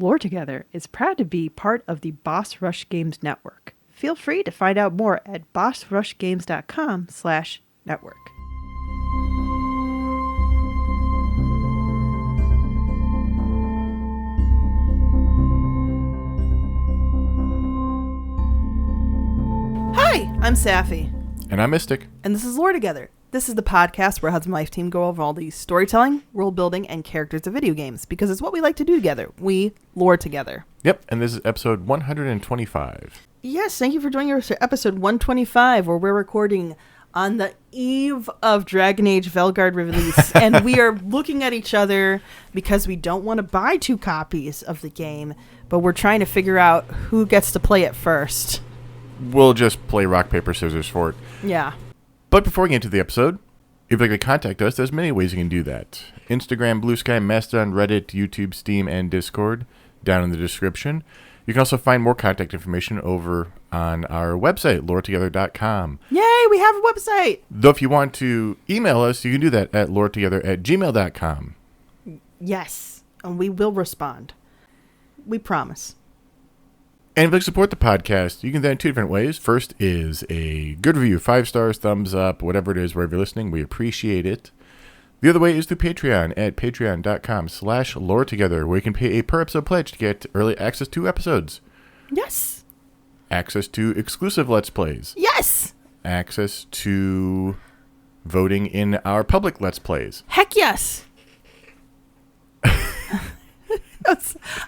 Lore Together is proud to be part of the Boss Rush Games Network. Feel free to find out more at bossrushgames.com/network. Hi, I'm Safi. And I'm Mystic. And this is Lore Together. This is the podcast where a husband and wife team go over all the storytelling, world building, and characters of video games, because it's what we like to do together. We lore together. Yep, and this is episode 125. Yes, thank you for joining us for episode 125, where we're recording on the eve of Dragon Age Velguard release, and we are looking at each other because we don't want to buy 2 copies of the game, but we're trying to figure out who gets to play it first. We'll just play rock, paper, scissors for it. Yeah. But before we get into the episode, if you'd like to contact us, there's many ways you can do that. Instagram, Blue Sky, Mastodon, Reddit, YouTube, Steam, and Discord down in the description. You can also find more contact information over on our website, loretogether.com. Yay, we have a website! Though if you want to email us, you can do that at loretogether@gmail.com. Yes, and we will respond. We promise. And if you'd like to support the podcast, you can do that in 2 different ways. First is a good review, 5 stars, thumbs up, whatever it is, wherever you're listening. We appreciate it. The other way is through Patreon at patreon.com/loretogether, where you can pay a per episode pledge to get early access to episodes. Yes. Access to exclusive Let's Plays. Yes. Access to voting in our public Let's Plays. Heck yes.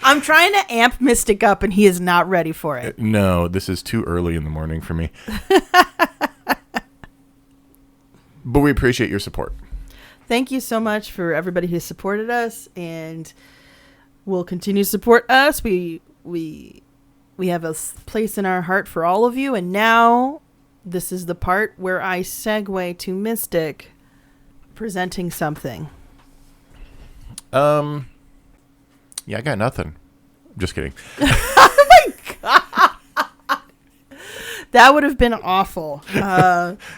I'm trying to amp Mystic up, and he is not ready for it. No, this is too early in the morning for me. But we appreciate your support. Thank you so much for everybody who supported us and will continue to support us. We have a place in our heart for all of you, and now this is the part where I segue to Mystic presenting something. Yeah, I got nothing. Just kidding. Oh my God. That would have been awful.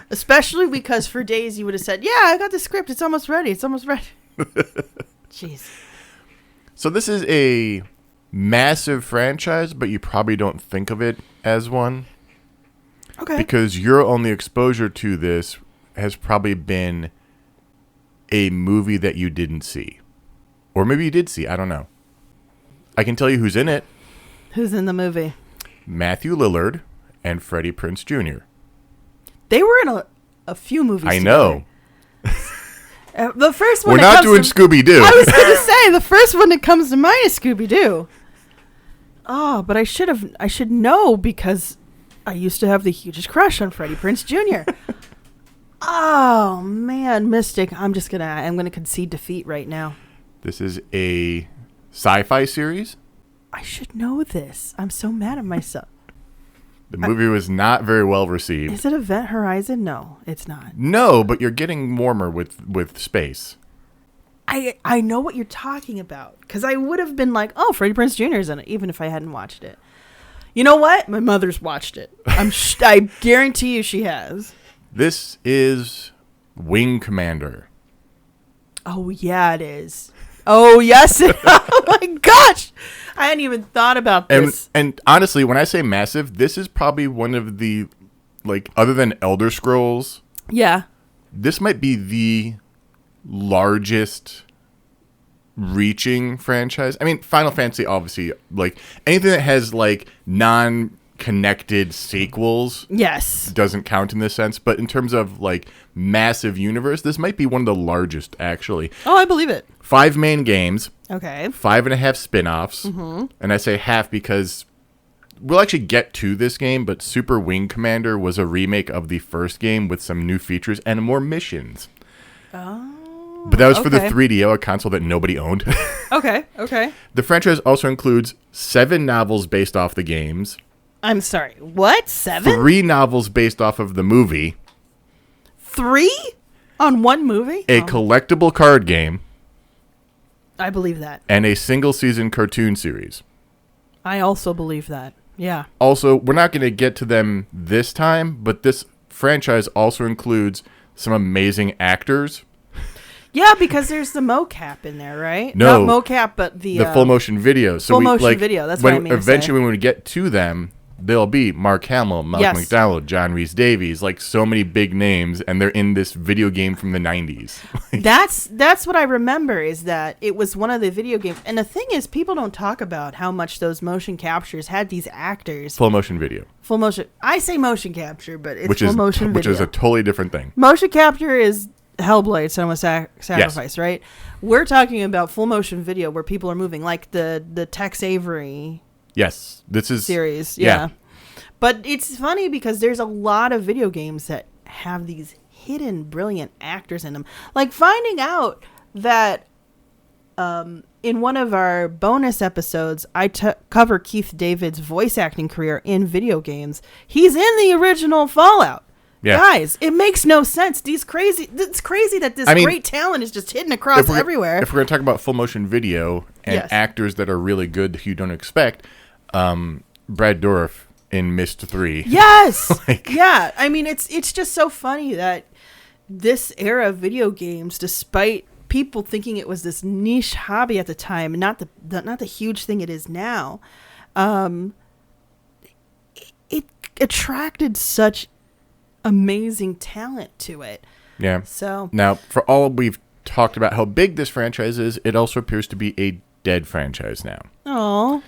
Especially because for days you would have said, yeah, I got the script. It's almost ready. It's almost ready. Jeez. So this is a massive franchise, but you probably don't think of it as one. Okay. Because your only exposure to this has probably been a movie that you didn't see. Or maybe you did see. I don't know. I can tell you who's in it. Who's in the movie? Matthew Lillard and Freddie Prinze Jr. They were in a few movies I together. know. The first one. We're not doing Scooby-Doo. I was going to say, the first one that comes to mind is Scooby-Doo. Oh, but I should know because I used to have the hugest crush on Freddie Prinze Jr. Oh, man, Mystic. I'm going to concede defeat right now. This is a sci-fi series. I should know this. I'm so mad at myself. The movie was not very well received. Is it Event Horizon? No, it's not. No, but you're getting warmer with space. I know what you're talking about because I would have been like, oh, Freddie Prinze Jr. is in it, even if I hadn't watched it. You know what? My mother's watched it. I guarantee you she has. This is Wing Commander. Oh, yeah, it is. Oh, yes. Oh, my gosh. I hadn't even thought about this. And honestly, when I say massive, this is probably one of the, other than Elder Scrolls. Yeah. This might be the largest reaching franchise. I mean, Final Fantasy, obviously, anything that has, non-connected sequels. Yes. Doesn't count in this sense. But in terms of, massive universe, this might be one of the largest, actually. Oh, I believe it. 5 main games. Okay. 5.5 spin-offs. Mm-hmm. And I say half because we'll actually get to this game, but Super Wing Commander was a remake of the first game with some new features and more missions. Oh. But that was for the 3DO, a console that nobody owned. Okay. The franchise also includes 7 novels based off the games. I'm sorry. What? 7? 3 novels based off of the movie. 3? On one movie? A collectible card game. I believe that. And a single-season cartoon series. I also believe that. Yeah. Also, we're not going to get to them this time, but this franchise also includes some amazing actors. Yeah, because there's the mocap in there, right? No. Not mocap, but the full motion video. So full motion video. That's what I mean. Eventually, when we get to them, there'll be Mark Hamill, Malcolm McDowell, John Rhys Davies, like so many big names, and they're in this video game from the 90s. That's what I remember, is that it was one of the video games. And the thing is, people don't talk about how much those motion captures had these actors. Full motion video. Full motion. I say motion capture, but it's full motion video. Which is a totally different thing. Motion capture is Hellblade, Cinema Sacrifice, yes. Right? We're talking about full motion video where people are moving, like the Tex Avery. Yes, this is series. Yeah. But it's funny because there's a lot of video games that have these hidden brilliant actors in them. Like finding out that in one of our bonus episodes, I cover Keith David's voice acting career in video games. He's in the original Fallout. Yeah. Guys, it makes no sense. It's crazy that this great talent is just hidden across everywhere. If we're going to talk about full motion video and actors that are really good that you don't expect, Brad Dourif in Myst 3. Yes. Yeah. I mean, it's just so funny that this era of video games, despite people thinking it was this niche hobby at the time, not the huge thing it is now, it attracted such amazing talent to it. Yeah. So now, for all we've talked about how big this franchise is, it also appears to be a dead franchise now. Oh.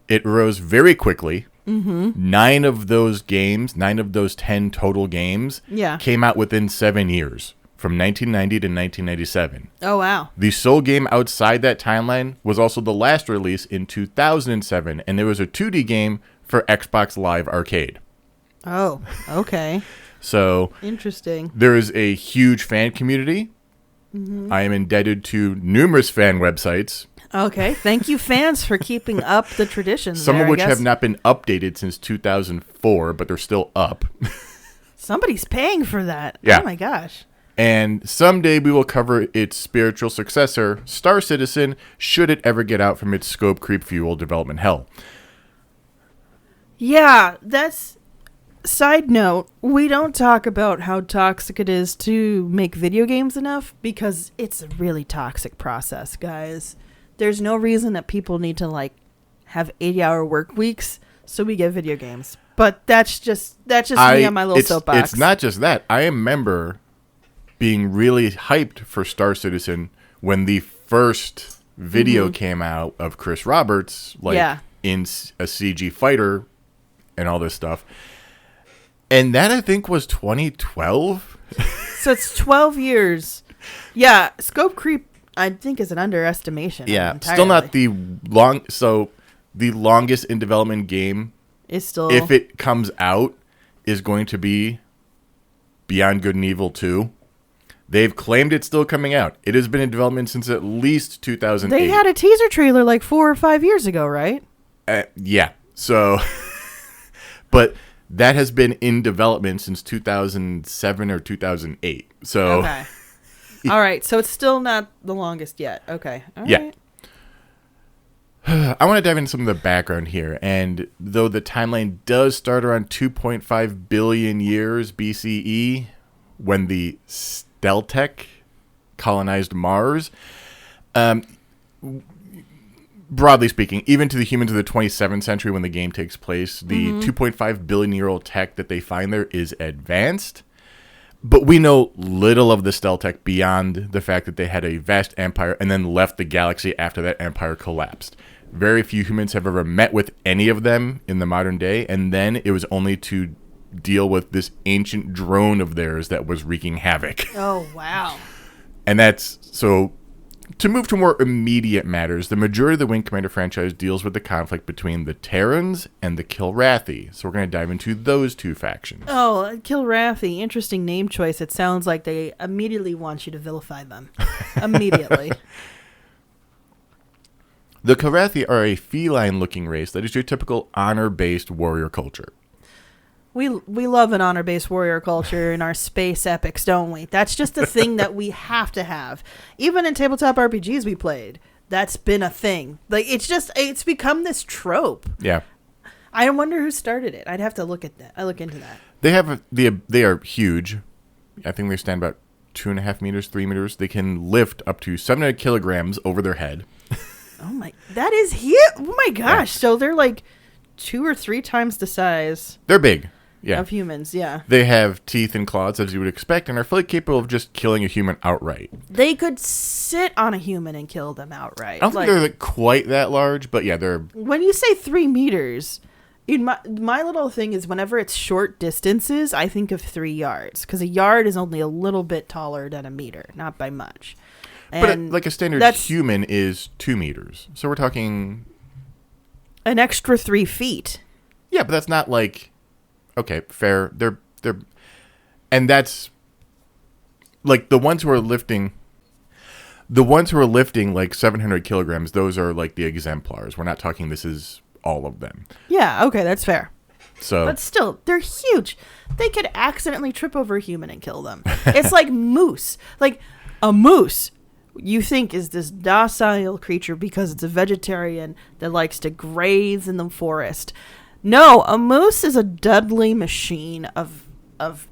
It rose very quickly. Mm-hmm. 9 of those 10 total games came out within 7 years, from 1990 to 1997. Oh, wow. The sole game outside that timeline was also the last release in 2007, and there was a 2D game for Xbox Live Arcade. Oh, okay. So interesting. There is a huge fan community. Mm-hmm. I am indebted to numerous fan websites. Okay, thank you, fans, for keeping up the traditions. Some of which have not been updated since 2004, but they're still up. Somebody's paying for that. Yeah. Oh my gosh. And someday we will cover its spiritual successor, Star Citizen, should it ever get out from its scope creep fuel development hell. Yeah, that's... Side note, we don't talk about how toxic it is to make video games enough, because it's a really toxic process, guys. There's no reason that people need to have 80-hour work weeks so we get video games. But that's just me on my little soapbox. It's not just that. I remember being really hyped for Star Citizen when the first video came out of Chris Roberts, in a CG fighter and all this stuff. And that, I think, was 2012. So it's 12 years. Yeah, scope creep, I think, is an underestimation. Yeah, entirely. still not the long. So the longest in development game is still, if it comes out, is going to be Beyond Good and Evil 2. They've claimed it's still coming out. It has been in development since at least 2008. They had a teaser trailer 4 or 5 years ago, right? Yeah. So, but that has been in development since 2007 or 2008. So, okay. All right. So it's still not the longest yet. Okay. All right. I want to dive into some of the background here. And though the timeline does start around 2.5 billion years BCE, when the Steltech colonized Mars, broadly speaking, even to the humans of the 27th century when the game takes place, the 2.5 billion year old tech that they find there is advanced. But we know little of the Steltech beyond the fact that they had a vast empire and then left the galaxy after that empire collapsed. Very few humans have ever met with any of them in the modern day, and then it was only to deal with this ancient drone of theirs that was wreaking havoc. Oh, wow. And that's so. To move to more immediate matters, the majority of the Wing Commander franchise deals with the conflict between the Terrans and the Kilrathi. So we're going to dive into those two factions. Oh, Kilrathi, interesting name choice. It sounds like they immediately want you to vilify them. Immediately. The Kilrathi are a feline-looking race that is your typical honor-based warrior culture. We love an honor-based warrior culture in our space epics, don't we? That's just a thing that we have to have. Even in tabletop RPGs we played, that's been a thing. It's become this trope. Yeah. I wonder who started it. I'd have to look at that. I look into that. They are huge. I think they stand about 2.5 meters, 3 meters. They can lift up to 700 kilograms over their head. Oh my, that is huge. Oh my gosh. Yeah. So they're like 2 or 3 times the size. They're big. Yeah. Of humans, yeah. They have teeth and claws, as you would expect, and are fully capable of just killing a human outright. They could sit on a human and kill them outright. I don't think they're like quite that large, but yeah, they're... When you say 3 meters, in my little thing is whenever it's short distances, I think of 3 yards. Because a yard is only a little bit taller than a meter, not by much. And but like a standard human is 2 meters. So we're talking... An extra 3 feet. Yeah, but that's not like... Okay, fair. They're, and that's like the ones who are lifting like 700 kilograms. Those are like the exemplars. We're not talking. This is all of them. Yeah. Okay, that's fair. So, but still, they're huge. They could accidentally trip over a human and kill them. It's like moose. Like a moose, you think is this docile creature because it's a vegetarian that likes to graze in the forest. No, a moose is a deadly machine of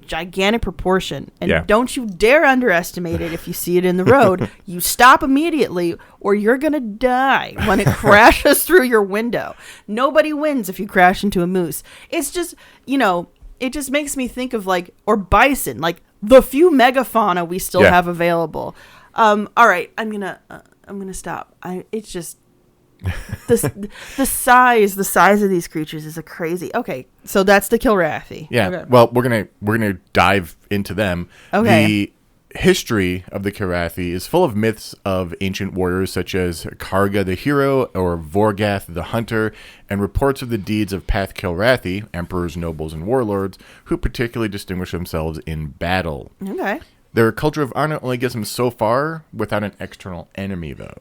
gigantic proportion. And don't you dare underestimate it if you see it in the road. You stop immediately or you're going to die when it crashes through your window. Nobody wins if you crash into a moose. It's just, it just makes me think of or bison, like the few megafauna we still have available. All right, I'm going to stop. It's just... the size of these creatures is a crazy. Okay, so that's the Kilrathi. Yeah. Okay. Well, we're gonna dive into them. Okay. The history of the Kilrathi is full of myths of ancient warriors such as Karga the hero or Vorgath the hunter, and reports of the deeds of Path Kilrathi, emperors, nobles, and warlords, who particularly distinguish themselves in battle. Okay. Their culture of honor only gets them so far without an external enemy, though.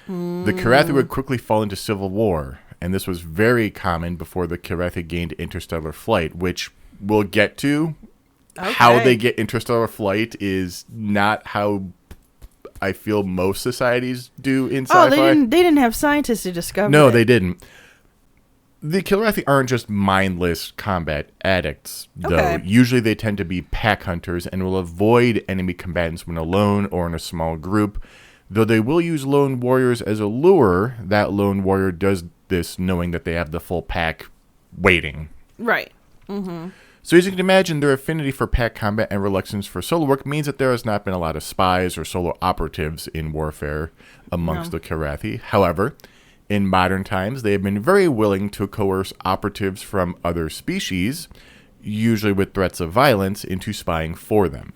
The Kilrathi would quickly fall into civil war, and this was very common before the Kilrathi gained interstellar flight, which we'll get to. Okay. How they get interstellar flight is not how I feel most societies do in sci-fi. Oh, they didn't have scientists to discover No, it. they didn't. The Kilrathi aren't just mindless combat addicts, though. Okay. Usually they tend to be pack hunters and will avoid enemy combatants when alone or in a small group. Though they will use lone warriors as a lure, that lone warrior does this knowing that they have the full pack waiting. Right. Mm-hmm. So as you can imagine, their affinity for pack combat and reluctance for solo work means that there has not been a lot of spies or solo operatives in warfare amongst the Kilrathi. However, in modern times, they have been very willing to coerce operatives from other species, usually with threats of violence, into spying for them.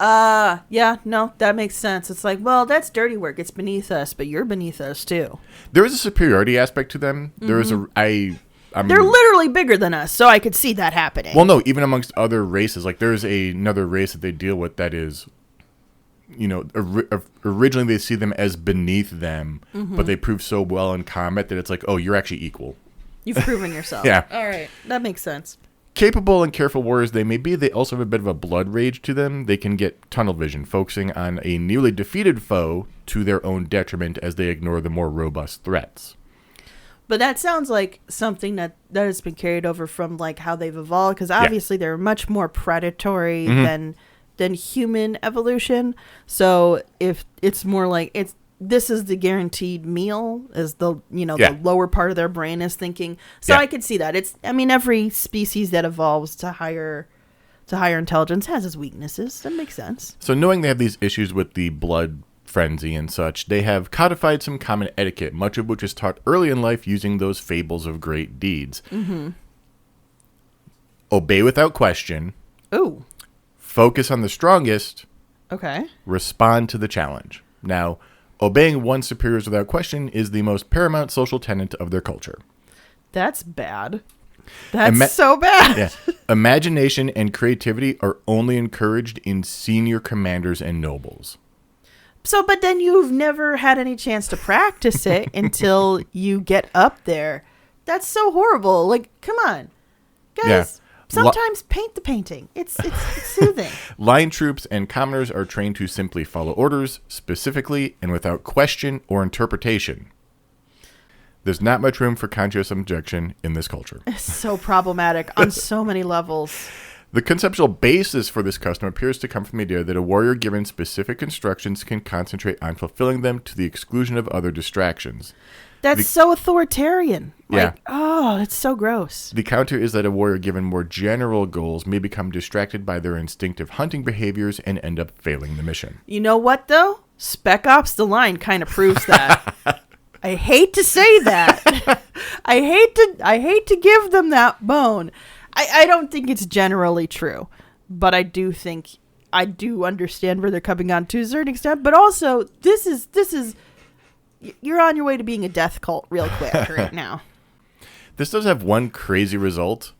Yeah, no, that makes sense. It's like, well, that's dirty work. It's beneath us, but you're beneath us too. There is a superiority aspect to them. Mm-hmm. There is they're literally bigger than us, so I could see that happening. Well, no, even amongst other races, like there's another race that they deal with that is, originally they see them as beneath them, but they prove so well in combat that it's like, oh, you're actually equal. You've proven yourself. Yeah. All right, that makes sense. Capable and careful warriors they may be, they also have a bit of a blood rage to them. They can get tunnel vision, focusing on a nearly defeated foe to their own detriment as they ignore the more robust threats. But that sounds like something that has been carried over from how they've evolved, because obviously they're much more predatory than human evolution. So if it's more like this is the guaranteed meal, as the the lower part of their brain is thinking. So I could see that. Every species that evolves to higher intelligence has its weaknesses. That makes sense. So knowing they have these issues with the blood frenzy and such, they have codified some common etiquette, much of which is taught early in life using those fables of great deeds. Mm-hmm. Obey without question. Ooh. Focus on the strongest. Okay. Respond to the challenge. Now, obeying one's superiors without question is the most paramount social tenet of their culture. That's bad. That's so bad. Yeah. Imagination and creativity are only encouraged in senior commanders and nobles. So, but then you've never had any chance to practice it until you get up there. That's so horrible. Come on. Guys, Yeah. sometimes paint the painting. It's soothing. Line troops and commoners are trained to simply follow orders, specifically and without question or interpretation. There's not much room for conscious objection in this culture. It's so problematic on so many levels. The conceptual basis for this custom appears to come from the idea that a warrior given specific instructions can concentrate on fulfilling them to the exclusion of other distractions. That's so authoritarian. Yeah. Oh, that's so gross. The counter is that a warrior given more general goals may become distracted by their instinctive hunting behaviors and end up failing the mission. You know what, though? Spec Ops The Line kind of proves that. I hate to say that. I hate to give them that bone. I don't think it's generally true, but I do understand where they're coming on to a certain extent. But also, this is you're on your way to being a death cult real quick right now. This does have one crazy result.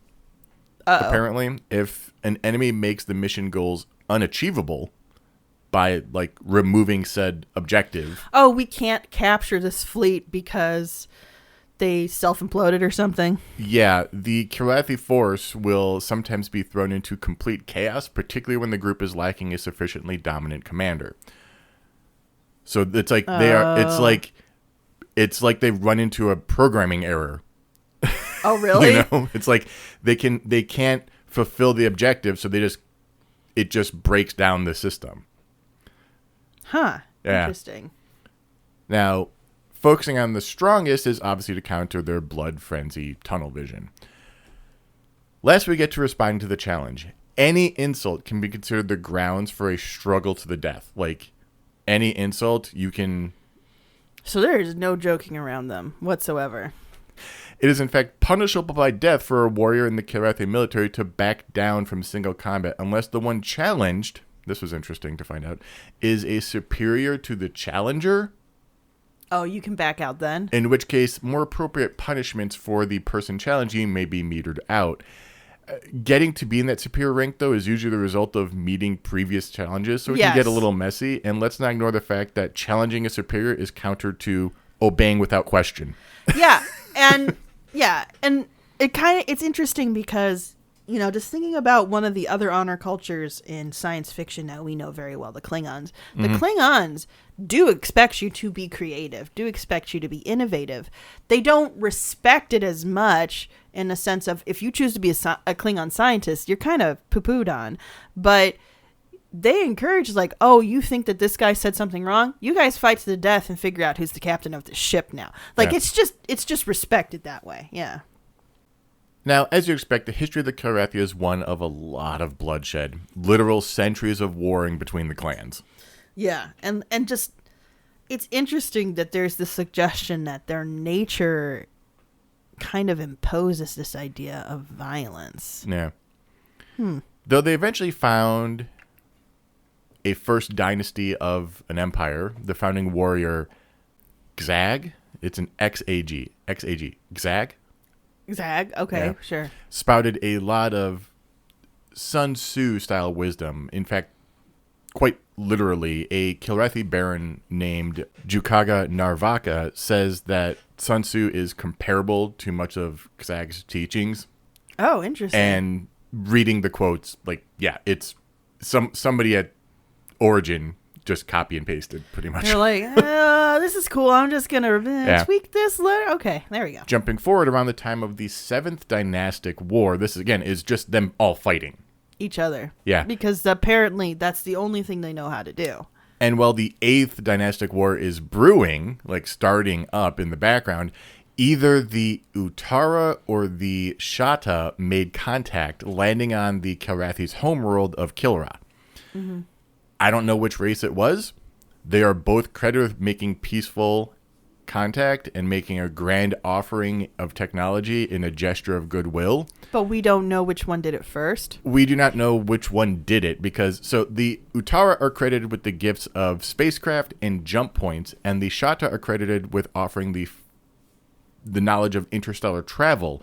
Apparently, if an enemy makes the mission goals unachievable by like removing said objective. Oh, we can't capture this fleet because they self-imploded or something. Yeah, the Kilrathi force will sometimes be thrown into complete chaos, particularly when the group is lacking a sufficiently dominant commander. So it's like it's like they've run into a programming error. Oh, really? It's like they can't fulfill the objective, so it just breaks down the system. Huh. Yeah. Interesting. Now, focusing on the strongest is obviously to counter their blood frenzy tunnel vision. Last, we get to responding to the challenge. Any insult can be considered the grounds for a struggle to the death. Like, any insult, you can... So there is no joking around them whatsoever. It is, in fact, punishable by death for a warrior in the Kilrathi military to back down from single combat unless the one challenged, this was interesting to find out, is a superior to the challenger. Oh, you can back out then? In which case, more appropriate punishments for the person challenging may be metered out. Getting to be in that superior rank, though, is usually the result of meeting previous challenges, so it can get a little messy. And let's not ignore the fact that challenging a superior is counter to obeying without question. Yeah, and it's interesting because, just thinking about one of the other honor cultures in science fiction that we know very well, the Klingons. The Klingons do expect you to be creative, do expect you to be innovative. They don't respect it as much in the sense of if you choose to be a Klingon scientist, you're kind of poo-pooed on. But they encourage like, oh, you think that this guy said something wrong? You guys fight to the death and figure out who's the captain of the ship now. Like, it's just respected that way. Yeah. Now, as you expect, the history of the Kilrathi is one of a lot of bloodshed. Literal centuries of warring between the clans. Yeah, and just, it's interesting that there's this suggestion that their nature kind of imposes this idea of violence. Yeah. Though they eventually found a first dynasty of an empire, the founding warrior Xag, it's an X-A-G, Xag? Xag, okay, yeah. Sure. Spouted a lot of Sun Tzu-style wisdom. In fact, quite literally, a Kilrathi baron named Jukaga Narvaka says that Sun Tzu is comparable to much of Xag's teachings. Oh, interesting. And reading the quotes, like, yeah, it's somebody at Origin just copy and pasted, pretty much. They're like, this is cool. I'm just going to tweak this letter. Okay, there we go. Jumping forward around the time of the 7th Dynastic War, this, again, is just them all fighting each other. Yeah. Because apparently that's the only thing they know how to do. And while the 8th Dynastic War is brewing, like starting up in the background, either the Utara or the Shata made contact, landing on the Kilrathi's homeworld of Kilra. Mm-hmm. I don't know which race it was. They are both credited with making peaceful contact and making a grand offering of technology in a gesture of goodwill. But we don't know which one did it first. We do not know which one did it because so the Utara are credited with the gifts of spacecraft and jump points, and the Shata are credited with offering the knowledge of interstellar travel.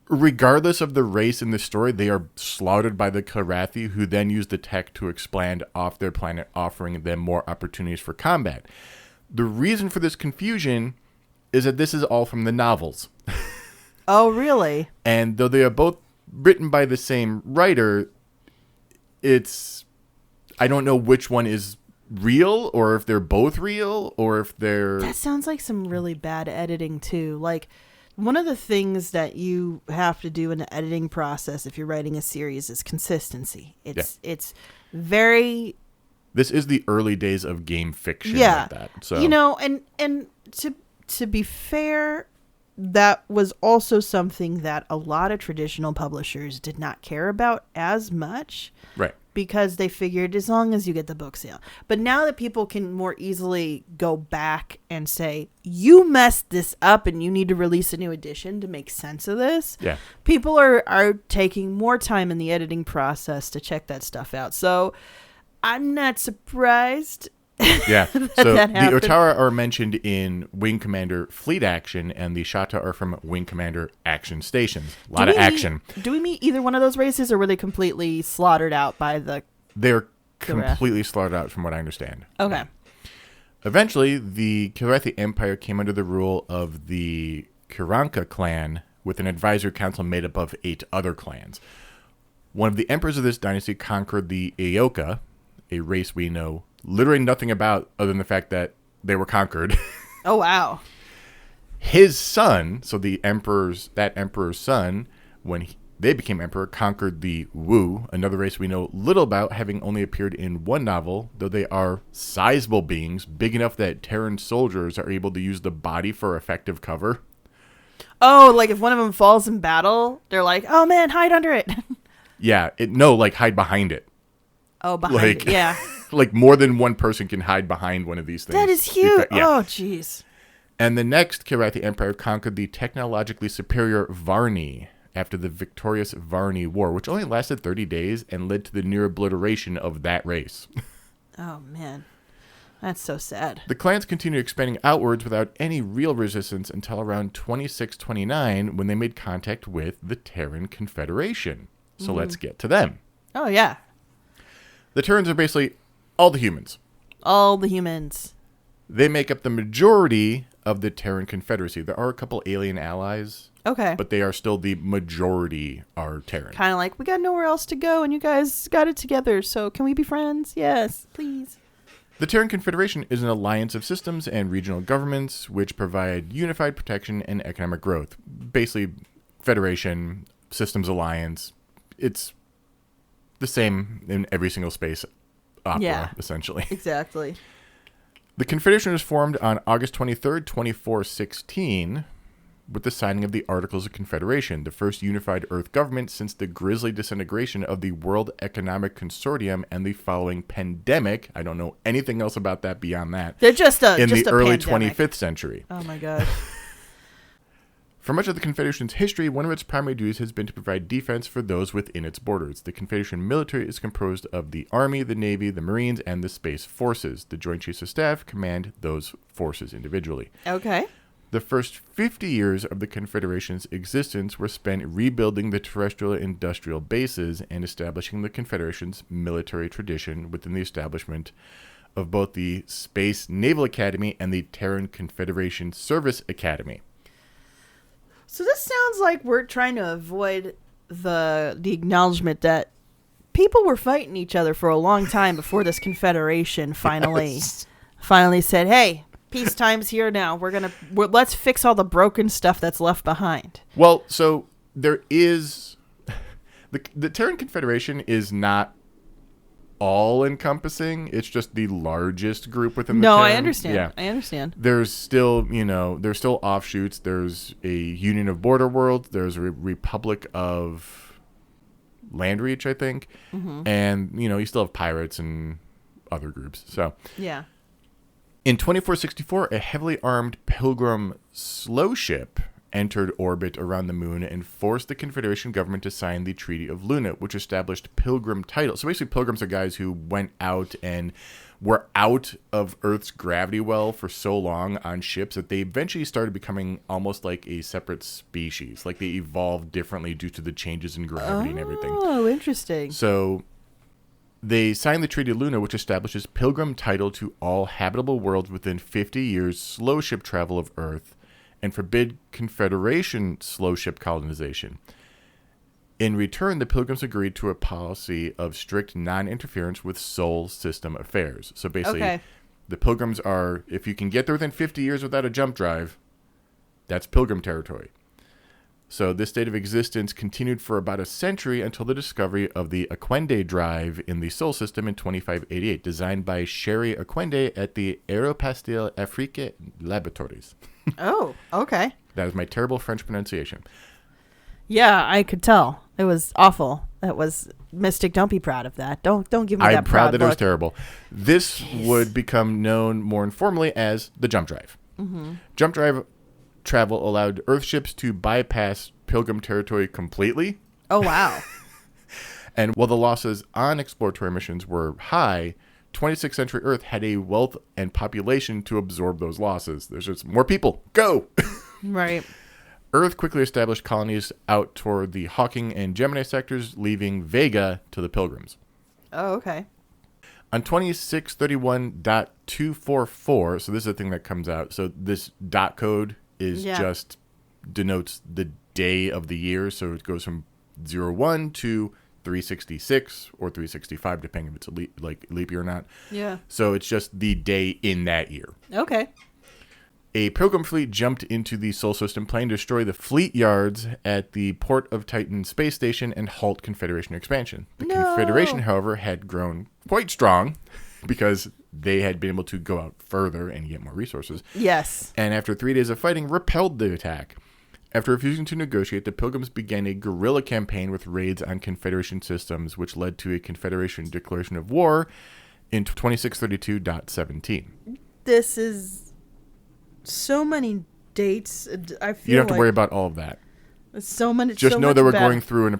Regardless of the race in the story, they are slaughtered by the Kilrathi, who then use the tech to expand off their planet, offering them more opportunities for combat. The reason for this confusion is that this is all from the novels. Oh, really? And though they are both written by the same writer, I don't know which one is real, or if they're both real, or if they're... That sounds like some really bad editing, too. Like, One of the things that you have to do in the editing process if you're writing a series is consistency. It's very. This is the early days of game fiction. Yeah, like that. So and to be fair, that was also something that a lot of traditional publishers did not care about as much. Right. Because they figured as long as you get the book sale. But now that people can more easily go back and say, you messed this up and you need to release a new edition to make sense of this. Yeah. People are taking more time in the editing process to check that stuff out. So I'm not surprised. Yeah. that So that the happened. Otara are mentioned in Wing Commander Fleet Action, and the Shata are from Wing Commander Action Stations. A lot of action. Do we meet either one of those races, or were they completely slaughtered out by the... They're completely slaughtered out from what I understand. Okay. Eventually, the Kilrathi Empire came under the rule of the Kiranka clan, with an advisory council made up of 8 other clans. One of the emperors of this dynasty conquered the Aoka, a race we know literally nothing about other than the fact that they were conquered. Oh, wow. His son, so that emperor's son, when they became emperor, conquered the Wu, another race we know little about, having only appeared in one novel, though they are sizable beings, big enough that Terran soldiers are able to use the body for effective cover. Oh, like if one of them falls in battle, they're like, oh man, hide under it. Yeah, hide behind it. Oh, behind it, yeah. Like more than one person can hide behind one of these things. That is huge. Yeah. Oh, jeez. And the next Kilrathi Empire conquered the technologically superior Varni after the victorious Varni War, which only lasted 30 days and led to the near obliteration of that race. Oh, man. That's so sad. The clans continued expanding outwards without any real resistance until around 2629 when they made contact with the Terran Confederation. So let's get to them. Oh, yeah. The Terrans are basically all the humans. All the humans. They make up the majority of the Terran Confederacy. There are a couple alien allies, Okay. but they are still the majority are Terran. Kind of like, we got nowhere else to go, and you guys got it together, so can we be friends? Yes, please. The Terran Confederation is an alliance of systems and regional governments which provide unified protection and economic growth. Basically, Federation, Systems Alliance, it's the same in every single space opera, essentially. Exactly. The Confederation was formed on August 23rd, 2416, with the signing of the Articles of Confederation, the first unified Earth government since the grisly disintegration of the World Economic Consortium and the following pandemic. I don't know anything else about that beyond that. They're just a in just the a early pandemic. 25th century. Oh, my God. For much of the Confederation's history, one of its primary duties has been to provide defense for those within its borders. The Confederation military is composed of the Army, the Navy, the Marines, and the Space Forces. The Joint Chiefs of Staff command those forces individually. Okay. The first 50 years of the Confederation's existence were spent rebuilding the terrestrial industrial bases and establishing the Confederation's military tradition within the establishment of both the Space Naval Academy and the Terran Confederation Service Academy. So this sounds like we're trying to avoid the acknowledgement that people were fighting each other for a long time before this confederation finally said, "Hey, peacetime's here now. Let's fix all the broken stuff that's left behind." Well, so there is the Terran Confederation is not all encompassing. It's just the largest group within the No, Terran. I understand. Yeah. I understand. There's still, there's still offshoots. There's a Union of Border Worlds. There's a Republic of Landreach, I think. Mm-hmm. And, you still have pirates and other groups. So, yeah. In 2464, a heavily armed Pilgrim slow ship entered orbit around the moon and forced the Confederation government to sign the Treaty of Luna, which established Pilgrim title. So basically, Pilgrims are guys who went out and were out of Earth's gravity well for so long on ships that they eventually started becoming almost like a separate species. Like they evolved differently due to the changes in gravity and everything. Oh, interesting. So they signed the Treaty of Luna, which establishes Pilgrim title to all habitable worlds within 50 years slow ship travel of Earth, and forbid Confederation slow ship colonization. In return, the Pilgrims agreed to a policy of strict non-interference with Sol system affairs. So basically, the Pilgrims are, if you can get there within 50 years without a jump drive, that's Pilgrim territory. So this state of existence continued for about a century until the discovery of the Aquende drive in the Sol system in 2588, designed by Sherry Aquende at the Aéropostale Afrique Laboratories. Oh, okay. That is my terrible French pronunciation. Yeah, I could tell. It was awful. That was Mystic. Don't be proud of that. Don't give me that I'm proud that look. it was terrible. This would become known more informally as the jump drive. Mm-hmm. Jump drive travel allowed Earthships to bypass Pilgrim territory completely. Oh, wow. And while the losses on exploratory missions were high, 26th century Earth had a wealth and population to absorb those losses. There's just more people. Go! Right. Earth quickly established colonies out toward the Hawking and Gemini sectors, leaving Vega to the Pilgrims. Oh, okay. On 2631.244, so this is the thing that comes out. So this dot code is just denotes the day of the year. So it goes from 01 to 366 or 365, depending if it's a leap year or not. Yeah. So it's just the day in that year. Okay. A Pilgrim fleet jumped into the Sol system, planning to destroy the fleet yards at the Port of Titan space station and halt Confederation expansion. The Confederation, however, had grown quite strong because they had been able to go out further and get more resources. Yes. And after 3 days of fighting, repelled the attack. After refusing to negotiate, the Pilgrims began a guerrilla campaign with raids on Confederation systems, which led to a Confederation declaration of war in 2632.17. This is so many dates. I feel You don't have to like worry about all of that. so many. Just so know much that we're battle. going through in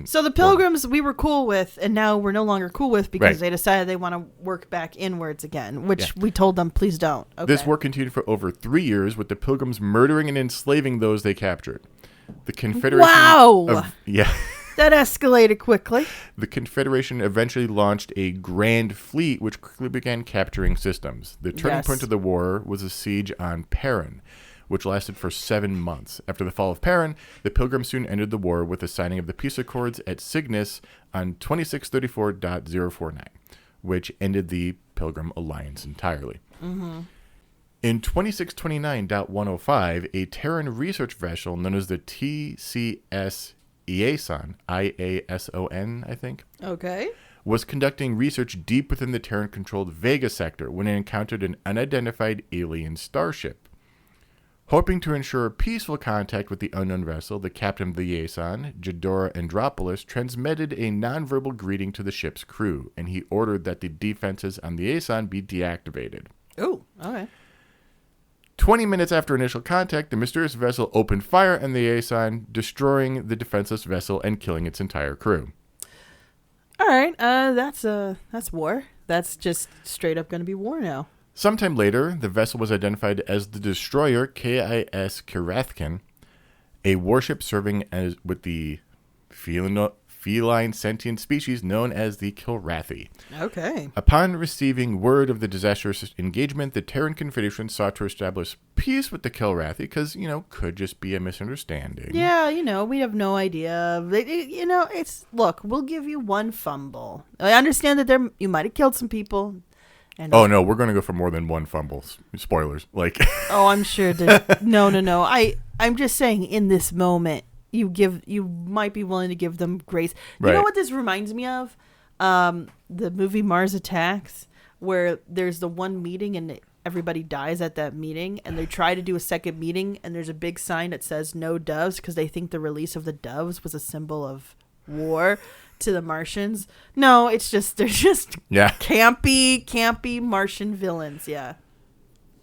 So the Pilgrims we were cool with, and now we're no longer cool with because Right. they decided they want to work back inwards again, which we told them, please don't. Okay. This war continued for over 3 years, with the Pilgrims murdering and enslaving those they captured. The Confederation. Wow. Yeah. That escalated quickly. The Confederation eventually launched a grand fleet, which quickly began capturing systems. The turning point of the war was a siege on Perrin, which lasted for 7 months. After the fall of Perrin, the Pilgrims soon ended the war with the signing of the peace accords at Cygnus on 2634.049, which ended the Pilgrim alliance entirely. Mm-hmm. In 2629.105, a Terran research vessel known as the TCS Iason, IASON, I think, Okay. was conducting research deep within the Terran-controlled Vega sector when it encountered an unidentified alien starship. Hoping to ensure peaceful contact with the unknown vessel, the captain of the Iason, Jadora Andropoulos, transmitted a nonverbal greeting to the ship's crew, and he ordered that the defenses on the Iason be deactivated. Oh, okay. 20 minutes after initial contact, the mysterious vessel opened fire on the Iason, destroying the defenseless vessel and killing its entire crew. All right. That's war. That's just straight up going to be war now. Sometime later, the vessel was identified as the destroyer KIS Kirathkin, a warship serving as with the feline sentient species known as the Kilrathi. Okay. Upon receiving word of the disastrous engagement, the Terran Confederation sought to establish peace with the Kilrathi because, could just be a misunderstanding. Yeah, we have no idea. Look, we'll give you one fumble. I understand that you might have killed some people. And Oh, no, we're going to go for more than one fumble. Spoilers. Oh, I'm sure. No. I'm just saying in this moment, you might be willing to give them grace. You know what this reminds me of? The movie Mars Attacks, where there's the one meeting and everybody dies at that meeting, and they try to do a second meeting, and there's a big sign that says no doves because they think the release of the doves was a symbol of war to the Martians. No, they're just campy Martian villains. Yeah.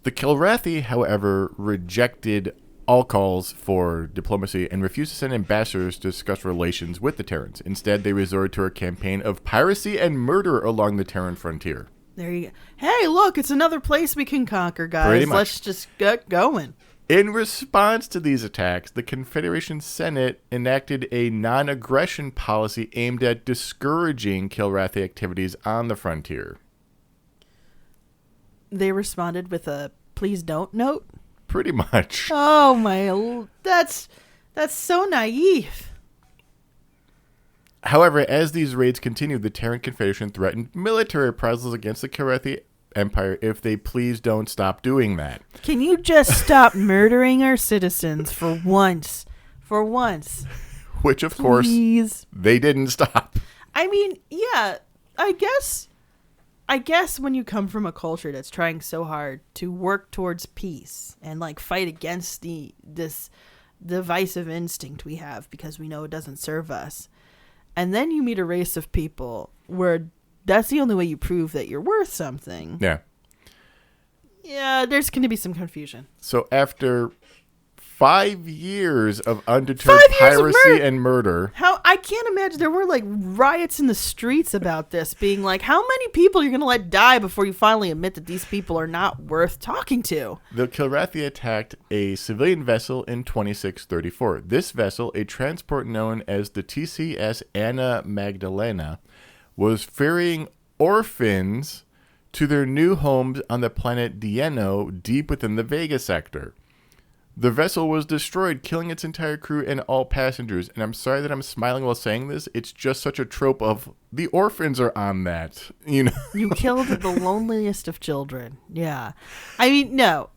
The Kilrathi, however, rejected all calls for diplomacy and refused to send ambassadors to discuss relations with the Terrans. Instead, they resorted to a campaign of piracy and murder along the Terran frontier. There you go. Hey, look, it's another place we can conquer, guys. Pretty much. Let's just get going. In response to these attacks, the Confederation Senate enacted a non-aggression policy aimed at discouraging Kilrathi activities on the frontier. They responded with a please don't note. Pretty much. Oh my, that's so naive. However, as these raids continued, the Terran Confederation threatened military reprisals against the Kilrathi Empire if they please don't stop doing that. Can you just stop murdering our citizens for once? For once. Which, of Please. course, they didn't stop. I mean, yeah, I guess when you come from a culture that's trying so hard to work towards peace and like fight against this divisive instinct we have because we know it doesn't serve us, and then you meet a race of people where that's the only way you prove that you're worth something. Yeah, there's going to be some confusion. So after 5 years of undeterred piracy and murder. How I can't imagine there were like riots in the streets about this, being like, how many people you're going to let die before you finally admit that these people are not worth talking to? The Kilrathi attacked a civilian vessel in 2634. This vessel, a transport known as the TCS Anna Magdalena, was ferrying orphans to their new homes on the planet Dieno, deep within the Vega sector. The vessel was destroyed, killing its entire crew and all passengers. And I'm sorry that I'm smiling while saying this. It's just such a trope of the orphans are on that. You know, you killed the loneliest of children. Yeah, I mean, no,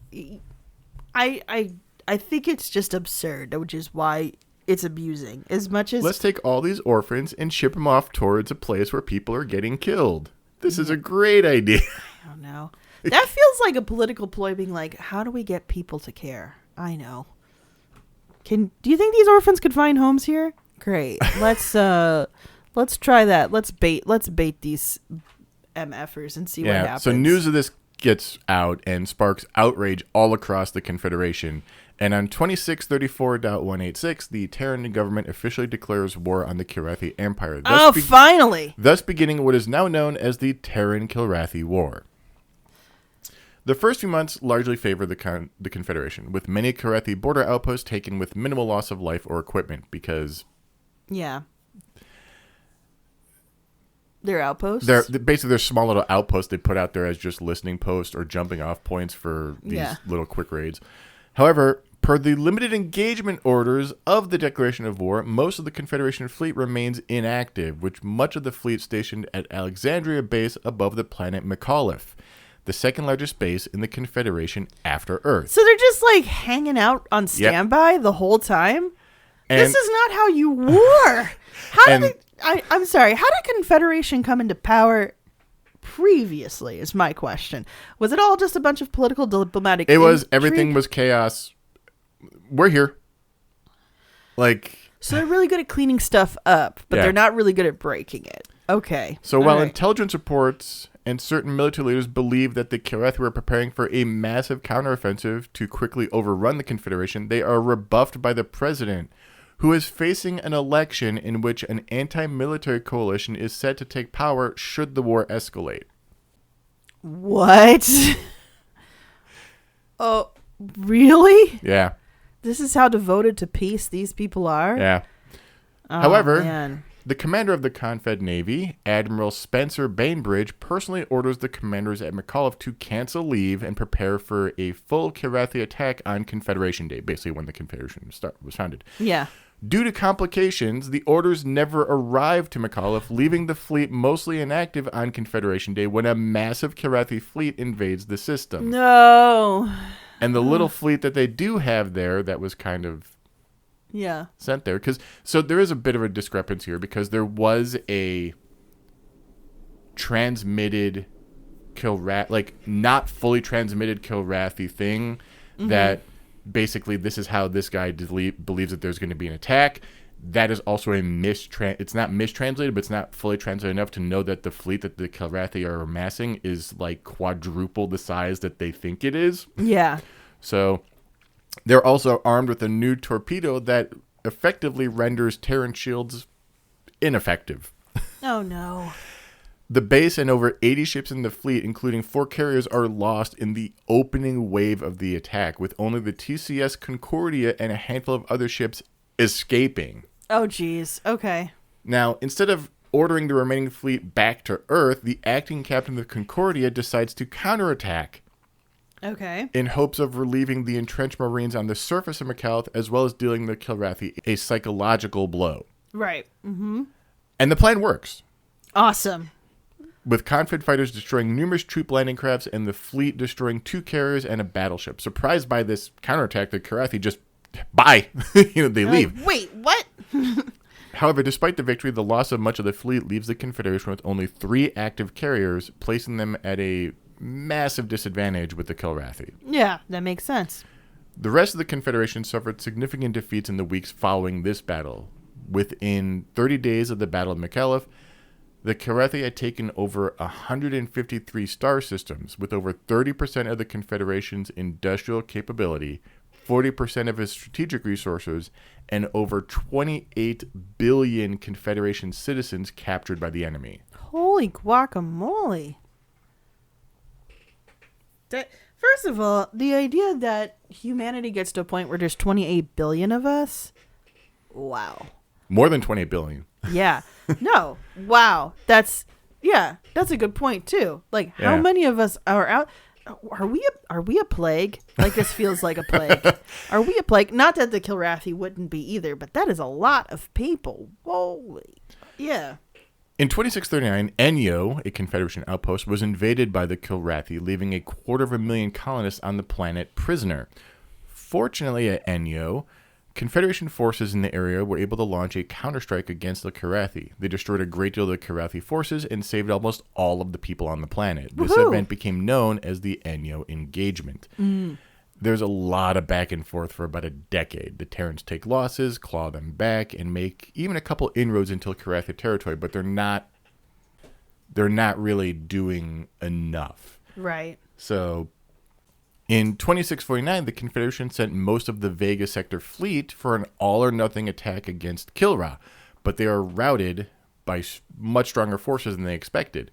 I think it's just absurd, which is why it's abusing as much as. Let's take all these orphans and ship them off towards a place where people are getting killed. This is a great idea. I don't know. That feels like a political ploy, being like, how do we get people to care? I know. Do you think these orphans could find homes here? Great. Let's try that. Let's bait these MFers and see what happens. So news of this gets out and sparks outrage all across the Confederation. And on 2634.186, the Terran government officially declares war on the Kilrathi Empire. Finally! Thus beginning what is now known as the Terran-Kilrathi War. The first few months largely favor the Confederation, with many Kilrathi border outposts taken with minimal loss of life or equipment, because... Yeah. They're outposts? Basically, they're small little outposts they put out there as just listening posts or jumping off points for these little quick raids. However, per the limited engagement orders of the Declaration of War, most of the Confederation fleet remains inactive, with much of the fleet stationed at Alexandria base above the planet McAuliffe, the second largest base in the Confederation after Earth. So they're just like hanging out on standby the whole time? And this is not how you war. I'm sorry, how did Confederation come into power previously is my question. Was it all just a bunch of political diplomatic everything was chaos. We're here. So they're really good at cleaning stuff up, but they're not really good at breaking it. Okay. So while intelligence reports and certain military leaders believe that the Kilrathi were preparing for a massive counteroffensive to quickly overrun the Confederation, they are rebuffed by the president, who is facing an election in which an anti-military coalition is set to take power should the war escalate. What? Oh, really? Yeah. This is how devoted to peace these people are? Yeah. Oh, however, man. The commander of the Confed Navy, Admiral Spencer Bainbridge, personally orders the commanders at McAuliffe to cancel leave and prepare for a full Kilrathi attack on Confederation Day, basically when the Confederation was founded. Yeah. Due to complications, the orders never arrived to McAuliffe, leaving the fleet mostly inactive on Confederation Day when a massive Kilrathi fleet invades the system. No. And the little fleet that they do have there that was kind of sent there. So there is a bit of a discrepancy here because there was a transmitted Kilrathi, not fully transmitted Kilrathi thing that basically this is how this guy believes that there's going to be an attack. That is also it's not mistranslated, but it's not fully translated enough to know that the fleet that the Kilrathi are amassing is like quadruple the size that they think it is. Yeah. So they're also armed with a new torpedo that effectively renders Terran shields ineffective. Oh, no. The base and over 80 ships in the fleet, including 4 carriers, are lost in the opening wave of the attack, with only the TCS Concordia and a handful of other ships escaping. Oh, geez. Okay. Now, instead of ordering the remaining fleet back to Earth, the acting captain of the Concordia decides to counterattack. Okay. In hopes of relieving the entrenched Marines on the surface of McAuliffe, as well as dealing the Kilrathi a psychological blow. Right. Mm-hmm. And the plan works. Awesome. With Confed fighters destroying numerous troop landing crafts and the fleet destroying 2 carriers and a battleship. Surprised by this counterattack, the Kilrathi just bye. They leave. Like, wait, what? However, despite the victory, the loss of much of the fleet leaves the Confederation with only 3 active carriers, placing them at a massive disadvantage with the Kilrathi. Yeah, that makes sense. The rest of the Confederation suffered significant defeats in the weeks following this battle. Within 30 days of the Battle of McAuliffe, the Kilrathi had taken over 153 star systems, with over 30% of the Confederation's industrial capability, 40% of its strategic resources, and over 28 billion Confederation citizens captured by the enemy. Holy guacamole. First of all, the idea that humanity gets to a point where there's 28 billion of us, wow. More than 28 billion. Yeah. No. Wow. That's a good point too. Like, how many of us are out? Are we a plague? Like, this feels like a plague. Are we a plague? Not that the Kilrathi wouldn't be either, but that is a lot of people. Holy. Yeah. In 2639, Enyo, a Confederation outpost, was invaded by the Kilrathi, leaving 250,000 colonists on the planet prisoner. Fortunately, at Enyo, Confederation forces in the area were able to launch a counterstrike against the Kilrathi. They destroyed a great deal of the Kilrathi forces and saved almost all of the people on the planet. This event became known as the Enyo Engagement. There's a lot of back and forth for about a decade. The Terrans take losses, claw them back, and make even a couple inroads into Kilrathi territory, but they're not really doing enough. Right. So in 2649, the Confederation sent most of the Vega Sector fleet for an all-or-nothing attack against Kilra, but they are routed by much stronger forces than they expected.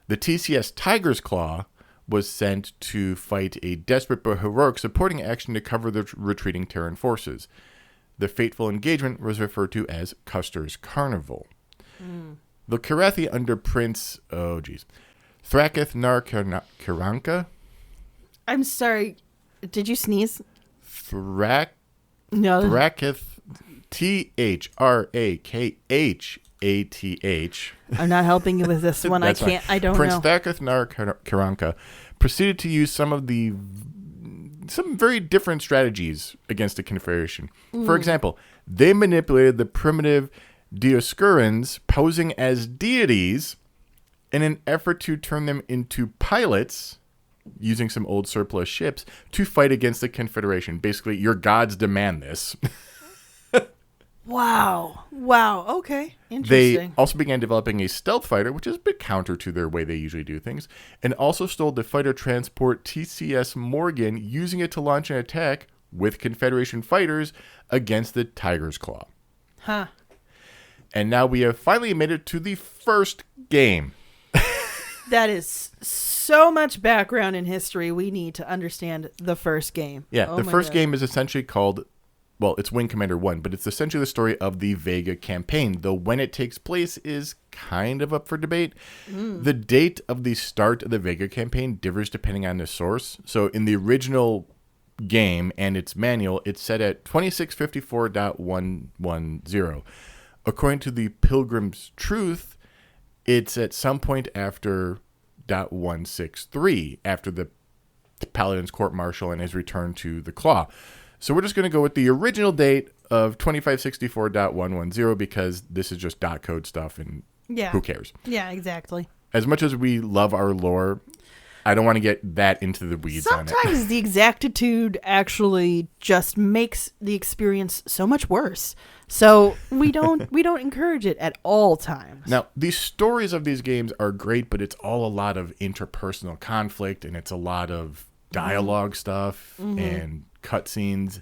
The TCS Tiger's Claw was sent to fight a desperate but heroic supporting action to cover the retreating Terran forces. The fateful engagement was referred to as Custer's Carnival. The Kilrathi under Prince, Thraketh Nar Kiranka. I'm sorry. Did you sneeze? No. Thraketh, Thrakhath. I'm not helping you with this one. I can't. Fine. I don't Prince know. Prince Thraketh Nar Kiranka proceeded to use some very different strategies against the Confederation. For example, they manipulated the primitive Dioscurans, posing as deities, in an effort to turn them into pilots, using some old surplus ships, to fight against the Confederation. Basically, your gods demand this. Wow. Okay. Interesting. They also began developing a stealth fighter, which is a bit counter to their way they usually do things, and also stole the fighter transport TCS Morgan, using it to launch an attack with Confederation fighters against the Tiger's Claw. Huh. And now we have finally made it to the first game. That is so much background in history. We need to understand the first game. Yeah, the first game is essentially called, it's Wing Commander 1, but it's essentially the story of the Vega campaign, though when it takes place is kind of up for debate. The date of the start of the Vega campaign differs depending on the source. So in the original game and its manual, it's set at 2654.110. According to the Pilgrim's Truth, it's at some point after .163, after the Paladin's court-martial and his return to the Claw. So we're just going to go with the original date of 2564.110 because this is just code stuff and who cares? Yeah, exactly. As much as we love our lore, I don't want to get that into the weeds on it. Sometimes the exactitude actually just makes the experience so much worse. So we don't encourage it at all times. Now, the stories of these games are great, but it's all a lot of interpersonal conflict, and it's a lot of dialogue stuff and cutscenes.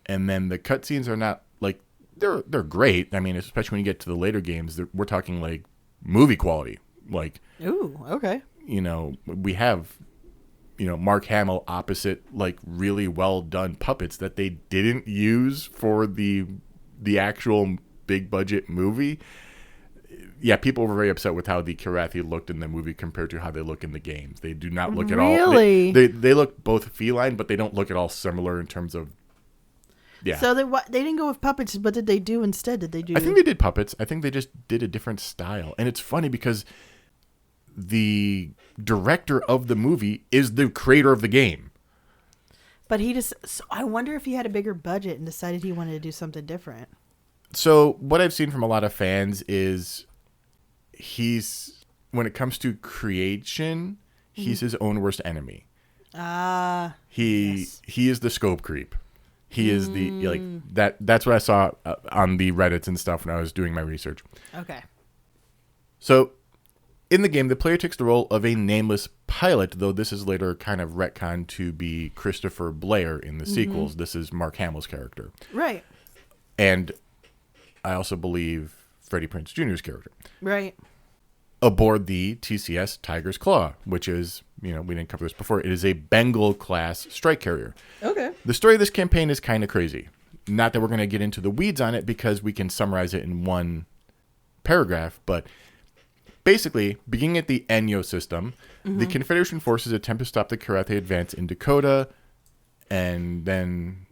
And then the cutscenes are not like they're great. I mean, especially when you get to the later games, we're talking like movie quality. Like, ooh, okay. We have, Mark Hamill opposite like really well done puppets that they didn't use for the actual big budget movie. Yeah, people were very upset with how the Kilrathi looked in the movie compared to how they look in the games. They do not look at all. Really? They look both feline, but they don't look at all similar in terms of. Yeah. So they didn't go with puppets. What did they do instead? Did they do? I think they did puppets. I think they just did a different style, and it's funny because the director of the movie is the creator of the game. But he just, so I wonder if he had a bigger budget and decided he wanted to do something different. So what I've seen from a lot of fans is when it comes to creation, he's his own worst enemy. He is the scope creep. He is that's what I saw on the Reddits and stuff when I was doing my research. Okay. So in the game, the player takes the role of a nameless pilot, though this is later kind of retconned to be Christopher Blair in the sequels. This is Mark Hamill's character. Right. And I also believe Freddie Prinze Jr.'s character. Right. Aboard the TCS Tiger's Claw, which is, we didn't cover this before, it is a Bengal-class strike carrier. Okay. The story of this campaign is kind of crazy. Not that we're going to get into the weeds on it because we can summarize it in one paragraph, but basically, beginning at the Enyo system, the Confederation forces attempt to stop the Kilrathi advance in Dakota, and then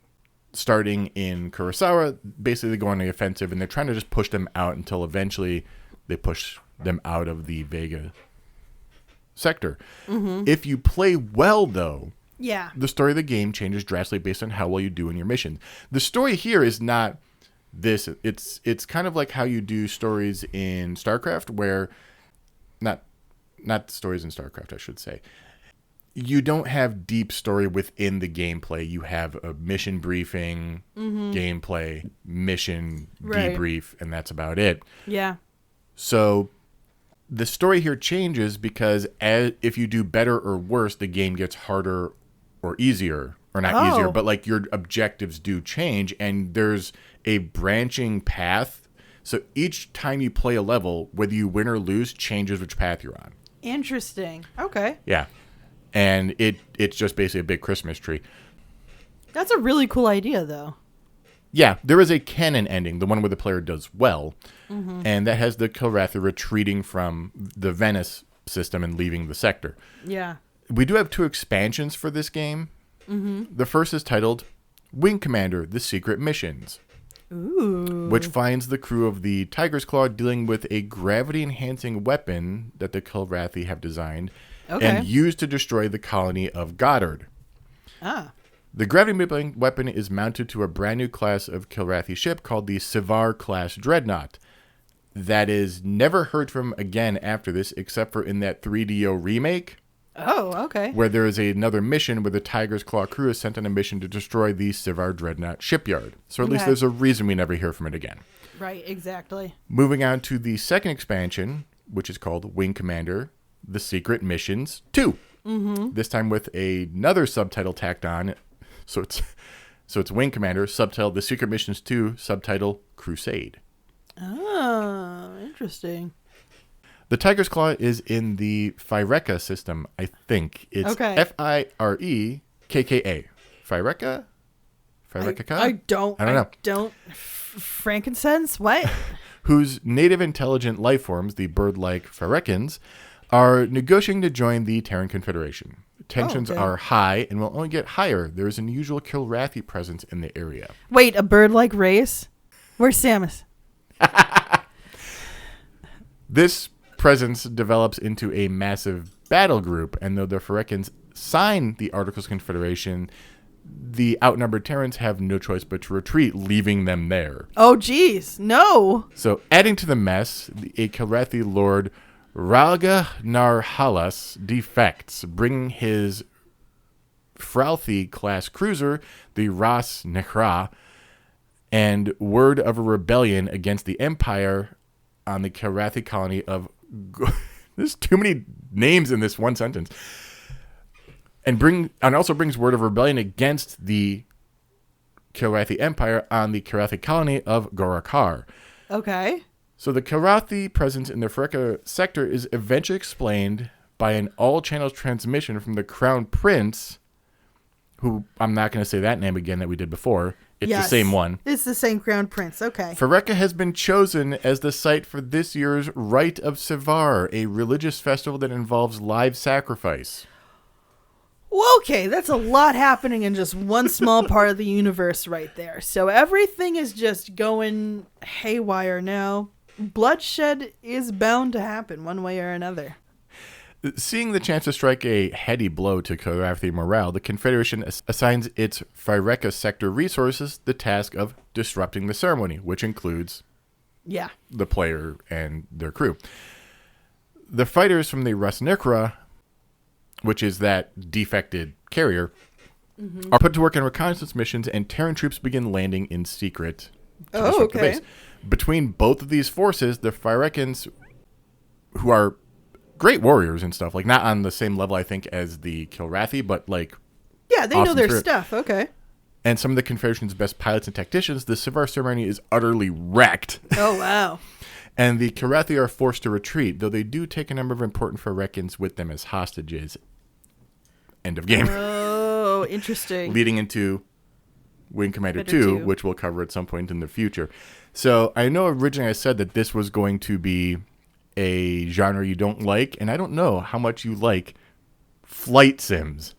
starting in Kurosawa, basically they go on the offensive, and they're trying to just push them out until eventually they push them out of the Vega sector. If you play well, though, the story of the game changes drastically based on how well you do in your mission. The story here is not this. It's kind of like how you do stories in StarCraft, where not stories in StarCraft, I should say. You don't have deep story within the gameplay. You have a mission briefing, gameplay, mission debrief, and that's about it. Yeah. So the story here changes because if you do better or worse, the game gets harder or easier. Or not easier, but like your objectives do change, and there's a branching path. So each time you play a level, whether you win or lose, changes which path you're on. Interesting. Okay. Yeah. And it's just basically a big Christmas tree. That's a really cool idea, though. Yeah, there is a canon ending, the one where the player does well, and that has the Kilrathi retreating from the Venice system and leaving the sector. Yeah. We do have 2 expansions for this game. The first is titled Wing Commander, The Secret Missions. Ooh. Which finds the crew of the Tiger's Claw dealing with a gravity-enhancing weapon that the Kilrathi have designed and used to destroy the colony of Goddard. The gravity weapon is mounted to a brand new class of Kilrathi ship called the Sivar-class Dreadnought. That is never heard from again after this, except for in that 3DO remake. Oh, okay. Where there is another mission where the Tiger's Claw crew is sent on a mission to destroy the Sivar Dreadnought shipyard. So at least there's a reason we never hear from it again. Right, exactly. Moving on to the second expansion, which is called Wing Commander, The Secret Missions 2. This time with another subtitle tacked on. So it's Wing Commander, subtitle The Secret Missions 2, subtitle Crusade. Oh, interesting. The Tiger's Claw is in the Fireka system, I think. It's Firekka. Fireka? I don't know. Frankincense? What? Whose native intelligent life forms, the bird-like Firekans, are negotiating to join the Terran Confederation. Tensions are high and will only get higher. There is an unusual Kilrathi presence in the area. Wait, a bird-like race? Where's Samus? This presence develops into a massive battle group, and though the Firekans sign the Articles of Confederation, the outnumbered Terrans have no choice but to retreat, leaving them there. Oh, geez. No. So, adding to the mess, a Kilrathi lord, Ralga Narhalas, defects, bringing his Fralthi-class cruiser, the Ras Nehra, and word of a rebellion against the Empire on the Kilrathi colony of... There's too many names in this one sentence. And also brings word of rebellion against the Kilrathi Empire on the Kilrathi colony of Gorakar. Okay. So the Kilrathi presence in the Fireka sector is eventually explained by an all-channels transmission from the Crown Prince, who I'm not going to say that name again that we did before. It's the same one. It's the same Crown Prince. Okay. Fireka has been chosen as the site for this year's Rite of Sivar, a religious festival that involves live sacrifice. Well, okay, that's a lot happening in just one small part of the universe right there. So everything is just going haywire now. Bloodshed is bound to happen one way or another. Seeing the chance to strike a heady blow to Kilrathi morale, the Confederation assigns its Phyreka sector resources the task of disrupting the ceremony, which includes the player and their crew. The fighters from the Rasnikra, which is that defected carrier, are put to work on reconnaissance missions, and Terran troops begin landing in secret to disrupt the base. Between both of these forces, the Phyrekans, who are great warriors and stuff, like not on the same level, I think, as the Kilrathi, but like... Yeah, they know their stuff, okay. And some of the Confederation's best pilots and tacticians, the Sivar ceremony is utterly wrecked. Oh, wow. And the Kilrathi are forced to retreat, though they do take a number of important Phyrekans with them as hostages. End of game. Oh, interesting. Leading into Wing Commander 2, which we'll cover at some point in the future. So I know originally I said that this was going to be a genre you don't like, and I don't know how much you like flight sims.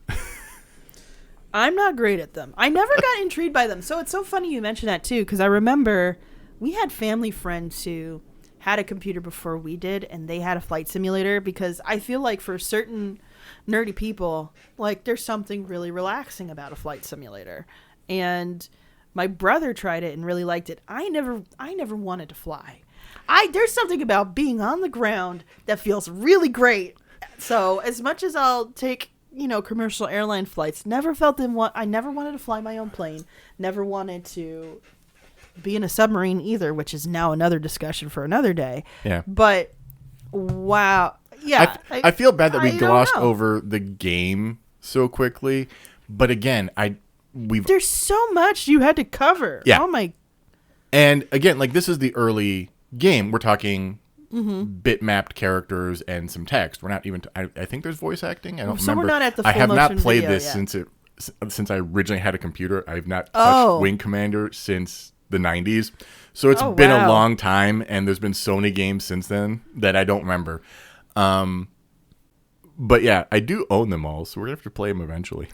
I'm not great at them. I never got intrigued by them. So it's so funny you mention that too, because I remember we had family friends who had a computer before we did, and they had a flight simulator, because I feel like for certain nerdy people, like there's something really relaxing about a flight simulator. And my brother tried it and really liked it. I never wanted to fly. There's something about being on the ground that feels really great. So as much as I'll take, commercial airline flights, I never wanted to fly my own plane. Never wanted to be in a submarine either, which is now another discussion for another day. Yeah. But wow. Yeah. I feel bad that we glossed over the game so quickly. But again, there's so much you had to cover. Yeah. Oh my. And again, like this is the early game. We're talking bitmapped characters and some text. We're not even. I think there's voice acting. I don't remember. We're not at the full I have not played video this since I originally had a computer. I've not touched Wing Commander since the 90s. So it's been a long time, and there's been so many games since then that I don't remember. But yeah, I do own them all, so we're gonna have to play them eventually.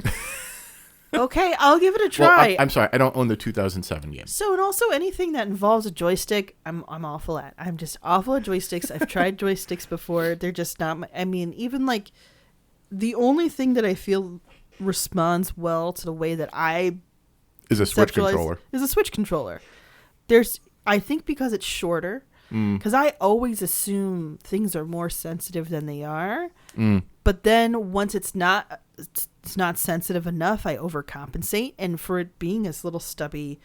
Okay, I'll give it a try. Well, I'm sorry, I don't own the 2007 game. So, and also anything that involves a joystick, I'm awful at. I'm just awful at joysticks. I've tried joysticks before. They're just not even like the only thing that I feel responds well to the way that I is a Switch controller. Is a Switch controller. I think because it's shorter, because I always assume things are more sensitive than they are. But then once it's not sensitive enough, I overcompensate, and for it being as little stubby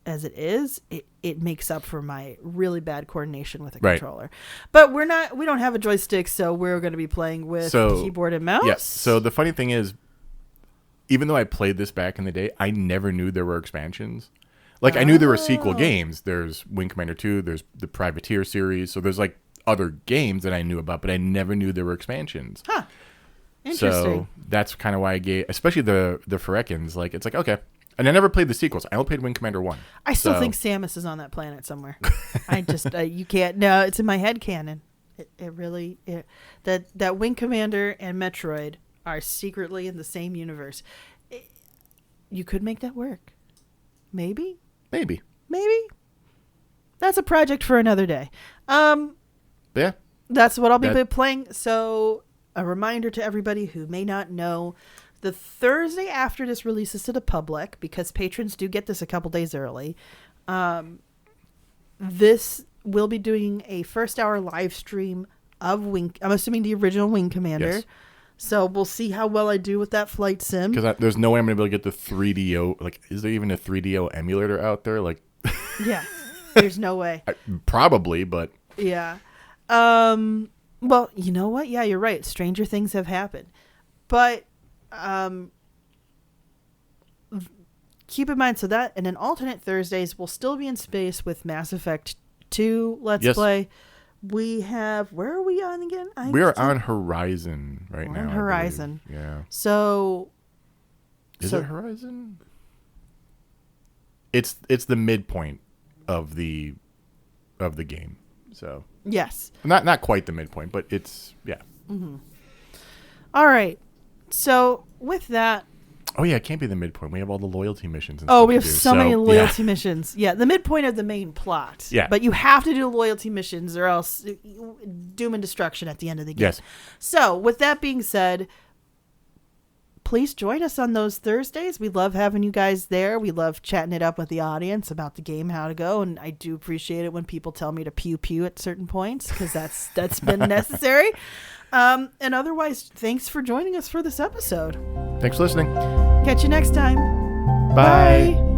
as it is, it makes up for my really bad coordination with a controller. But we don't have a joystick, so we're going to be playing with keyboard and mouse. Yes. So the funny thing is, even though I played this back in the day, I never knew there were expansions. Like I knew there were sequel games. There's Wing Commander 2, there's the Privateer series, so there's like other games that I knew about, but I never knew there were expansions. Huh. Interesting. So that's kind of why I gave, especially the Phyrekans, like it's like, okay. And I never played the sequels. I only played Wing Commander 1. I still think Samus is on that planet somewhere. I just, you can't, no, it's in my head canon. That Wing Commander and Metroid are secretly in the same universe. You could make that work. Maybe. That's a project for another day. Yeah. That's what I'll be playing. So a reminder to everybody who may not know, the Thursday after this releases to the public, because patrons do get this a couple days early, this will be doing a first hour live stream of I'm assuming the original Wing Commander. Yes. So we'll see how well I do with that flight sim. Because there's no way I'm going to be able to get the 3DO. Like, is there even a 3DO emulator out there? Like, yeah, there's no way. Probably, but yeah. Well, you know what? Yeah, you're right. Stranger things have happened. But keep in mind, so that and then alternate Thursdays will still be in space with Mass Effect 2 Let's Play. We have, where are we on again? We are on Horizon right now. On Horizon. Yeah. So Is it Horizon? It's the midpoint of the game. So yes. Not quite the midpoint, but it's Mm-hmm. All right. So with that, Oh, yeah, it can't be the midpoint. We have all the loyalty missions. And Oh, stuff we to have do. so many Yeah. loyalty missions. Yeah, the midpoint of the main plot. Yeah. But you have to do loyalty missions or else doom and destruction at the end of the game. Yes. So, with that being said, please join us on those Thursdays. We love having you guys there. We love chatting it up with the audience about the game, how to go. And I do appreciate it when people tell me to pew pew at certain points because that's been necessary. And otherwise, thanks for joining us for this episode. Thanks for listening. Catch you next time. Bye. Bye.